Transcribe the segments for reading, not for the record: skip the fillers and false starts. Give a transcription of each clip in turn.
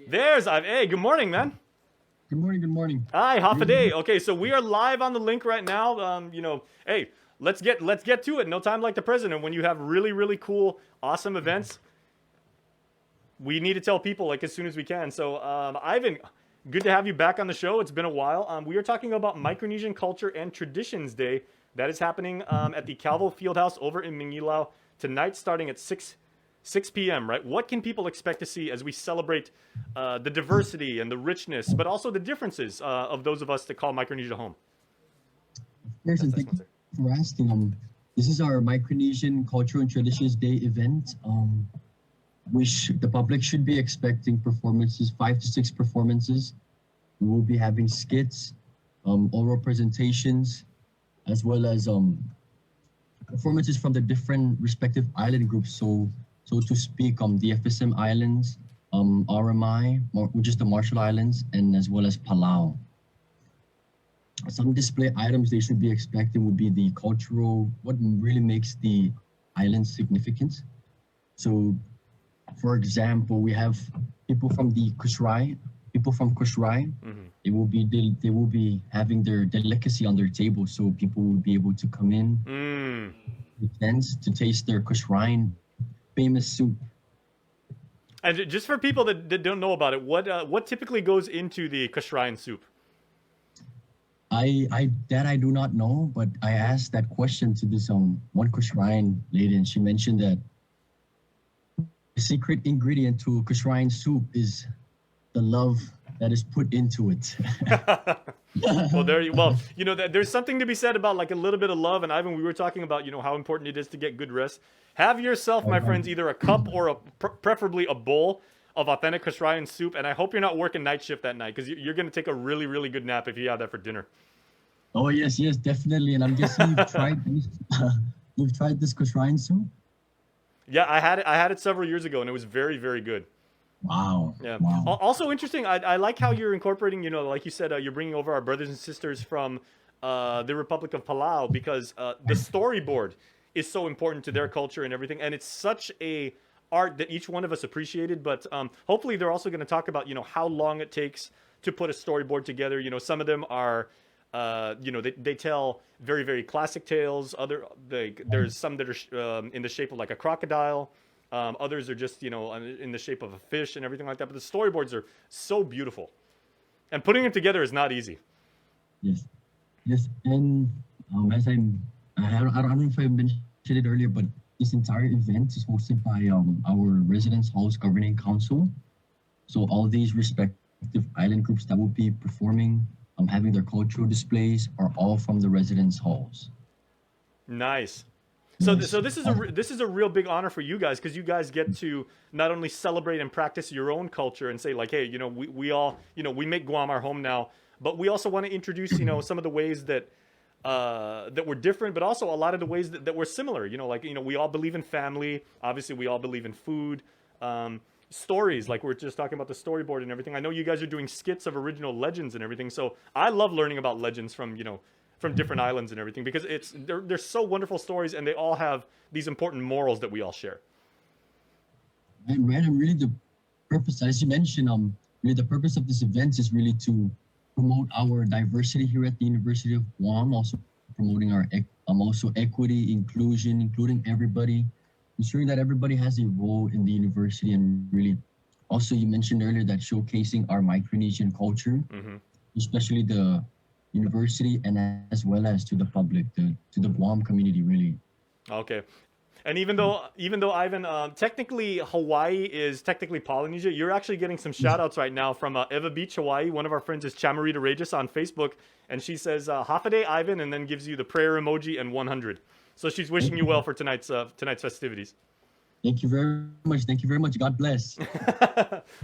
There's I've. Hey, good morning, man. Good morning. Good morning. Hi, half a Really day. good. Okay, so we are live on the link right now. Hey, let's get to it. No time like the president. When you have really cool, awesome events, we need to tell people like as soon as we can. So, Ivan, good to have you back on the show. It's been a while. We are talking about Micronesian Culture and Traditions Day. That is happening at the Calvo Fieldhouse over in Mingilao tonight, starting at 6 p.m. Right? What can people expect to see as we celebrate the diversity and the richness, but also the differences of those of us that call Micronesia home? Yes, That's and nice thank one, you sir. for asking. This is our Micronesian Culture and Traditions Day event. The public should be expecting performances, 5 to 6 performances. We will be having skits, oral presentations, as well as performances from the different respective island groups. So to speak, the FSM Islands, RMI, which is the Marshall Islands, and as well as Palau. Some display items they should be expecting would be the cultural, what really makes the island significant. So, for example, we have people from the Kushrai, people from Kushrai. Hmm. They will be having their delicacy on their table, so people will be able to come in, Mm. to taste their Kushrai famous soup. And just for people that don't know about it, what typically goes into the kashrine soup? I do not know, but I asked that question to this one Kushrai lady, and she mentioned that the secret ingredient to Kushrai soup is the love that is put into it. There's something to be said about like a little bit of love. And Ivan, we were talking about how important it is to get good rest. Have yourself, Right, my right. friends, either a cup or preferably a bowl of authentic kashrine soup. And I hope you're not working night shift that night because you're going to take a really good nap if you have that for dinner. Oh yes, yes, definitely. And I'm guessing you've tried this. You've tried this Kushrai soup. Yeah, I had it several years ago, and it was very good. Wow, Yeah. wow. Also interesting. I like how you're incorporating. Like you said, you're bringing over our brothers and sisters from the Republic of Palau because the storyboard is so important to their culture and everything, and it's such a art that each one of us appreciated. But hopefully, they're also going to talk about how long it takes to put a storyboard together. Some of them are. They tell very classic tales. There's some that are in the shape of like a crocodile. Others are just in the shape of a fish and everything like that. But the storyboards are so beautiful, and putting them together is not easy. Yes, yes. And as I don't know if I mentioned it earlier, but this entire event is hosted by our Residence Halls Governing Council. So all these respective island groups that will be performing, having their cultural displays, are all from the residence halls. Nice. So Yes. this is a real big honor for you guys because you guys get to not only celebrate and practice your own culture and say like, hey, we all we make Guam our home now, but we also want to introduce some of the ways that we're different, but also a lot of the ways that we're similar. We all believe in family. Obviously, we all believe in food. Stories, like we're just talking about the storyboard and everything. I know you guys are doing skits of original legends and everything. So I love learning about legends from different islands and everything because they're so wonderful stories and they all have these important morals that we all share. And really the purpose, as you mentioned, really the purpose of this event is really to promote our diversity here at the University of Guam, also promoting our also equity, inclusion, including everybody, ensuring that everybody has a role in the university, and really also you mentioned earlier that showcasing our Micronesian culture, Hmm. especially the university and as well as to the public, to the Guam community, really. Okay. And even though Ivan, technically Hawaii is technically Polynesia, you're actually getting some shout outs right now from Eva Beach, Hawaii. One of our friends is Chamarita Regis on Facebook, and she says Hafaday Ivan, and then gives you the prayer emoji and 100. So she's wishing you well for tonight's festivities. Thank you very much. Thank you very much. God bless.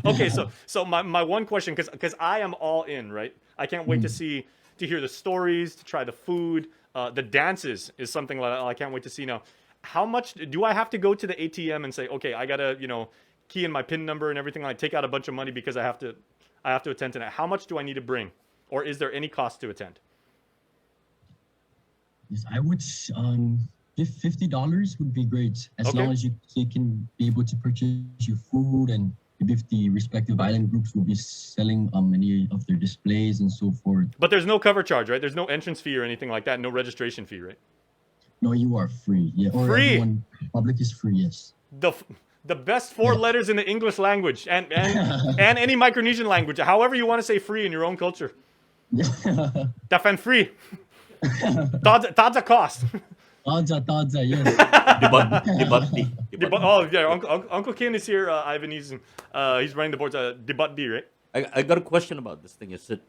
Okay, so my one question, because I am all in, right? I can't wait to hear the stories, to try the food, the dances is something that I can't wait to see now. How much do I have to go to the ATM and say, okay, I gotta key in my PIN number and everything, like take out a bunch of money because I have to attend tonight? How much do I need to bring, or is there any cost to attend? Yes, I would $50 would be great, as long Okay. as you can be able to purchase your food and if the respective island groups will be selling any of their displays and so forth. But there's no cover charge, right? There's no entrance fee or anything like that. No registration fee, right? No, you are free. Yeah, or Free. everyone public is free. Yes. The the best four Yeah. letters in the English language and any Micronesian language, however you want to say free in your own culture. Tafan free. Tadza cost. Tadza, yes. Debatti. Oh yeah, Uncle Ken is here. Ivan, he's running the boards. Debut D, right? I got a question about this thing. Is it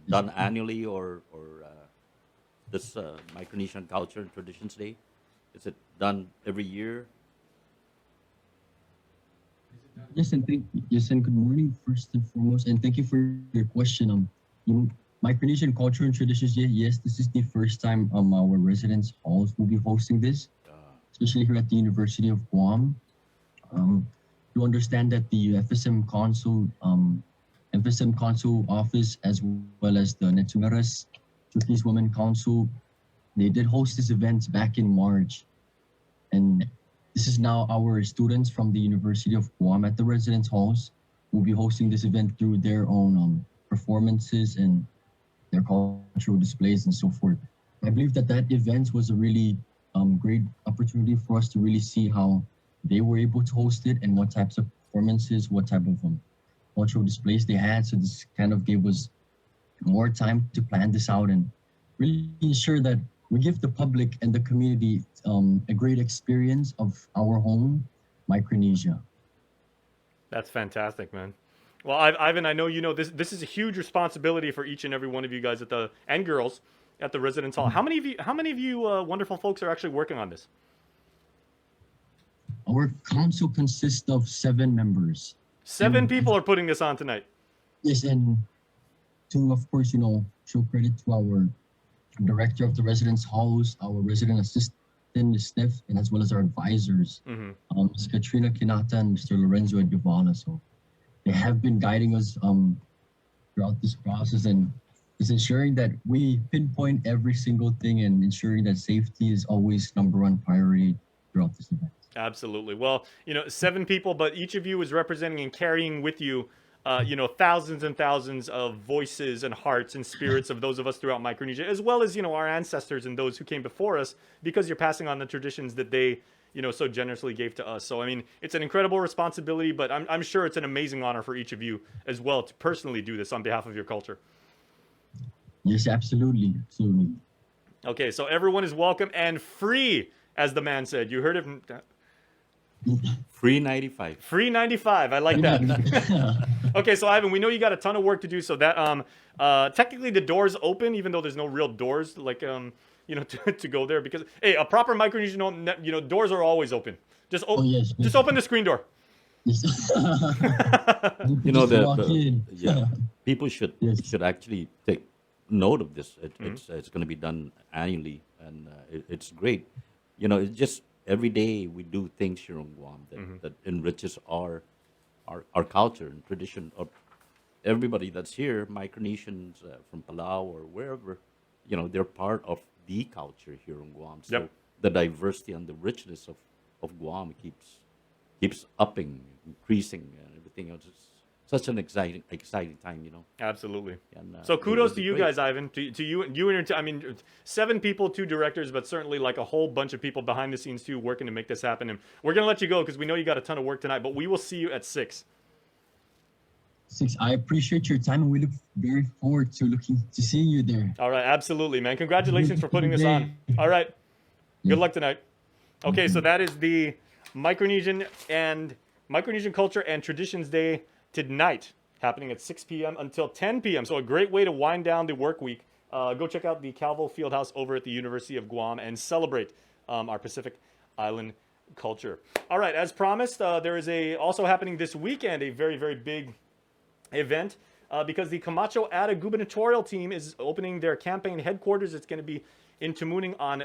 done annually or this Micronesian Culture and Traditions Day? Is it done every year? Yes, and good morning first and foremost, and thank you for your question. Micronesian Culture and Traditions. Yes, this is the first time our residence halls will be hosting this, especially here at the University of Guam. You understand that the FSM Council office, as well as the Netsumeras Turkey's Women Council, they did host this event back in March, and this is now our students from the University of Guam at the residence halls will be hosting this event through their own performances and their cultural displays and so forth. I believe that event was a really great opportunity for us to really see how they were able to host it and what types of performances, what type of cultural displays they had. So this kind of gave us more time to plan this out and really ensure that we give the public and the community a great experience of our home, Micronesia. That's fantastic, man. Well, Ivan, I know you know this is a huge responsibility for each and every one of you guys and girls at the residence hall. How many of you wonderful folks are actually working on this? Our council consists of 7 members. 7 people are putting this on tonight. Yes, and to, of course, show credit to our director of the residence halls, our resident assistant, Steph, and as well as our advisors, Ms. Katrina Kinata and Mr. Lorenzo Edgavala. So they have been guiding us throughout this process and is ensuring that we pinpoint every single thing and ensuring that safety is always #1 priority throughout this event. Absolutely. Well, 7 people, but each of you is representing and carrying with you, thousands and thousands of voices and hearts and spirits of those of us throughout Micronesia, as well as, our ancestors and those who came before us, because you're passing on the traditions that they, so generously gave to us. So, I mean, it's an incredible responsibility, but I'm sure it's an amazing honor for each of you as well to personally do this on behalf of your culture. Yes, absolutely. Absolutely. Okay, so everyone is welcome and free, as the man said. You heard it from... Free 95. Free 95. I like that. Okay, so Ivan, we know you got a ton of work to do. So that technically the doors open, even though there's no real doors, like to go there, because hey, a proper Micronesian, doors are always open. Just just open the screen door. Yes. People should actually take note of this. It's going to be done annually, and it's great. It's just every day we do things here in Guam that enriches our culture and tradition of everybody that's here, Micronesians from Palau or wherever, they're part of the culture here in Guam. So the diversity and the richness of Guam keeps upping, increasing, and everything else. It's such an exciting time, Absolutely. And, so kudos to you great. guys, Ivan. To you and your I mean, 7 people, 2 directors, but certainly like a whole bunch of people behind the scenes too, working to make this happen. And we're gonna let you go because we know you got a ton of work tonight. But we will see you at 6. 6. I appreciate your time, and we look very forward to seeing you there. All right, absolutely, man. Congratulations for putting this on. All right, good luck tonight. Okay, so that is the Micronesian Culture and Traditions Day tonight, happening at 6 p.m. until 10 p.m. So a great way to wind down the work week. Go check out the Calvo Fieldhouse over at the University of Guam and celebrate our Pacific Island culture. All right, as promised, there is also happening this weekend a very, very big event because the Camacho Ada gubernatorial team is opening their campaign headquarters. It's going to be in Tamuning on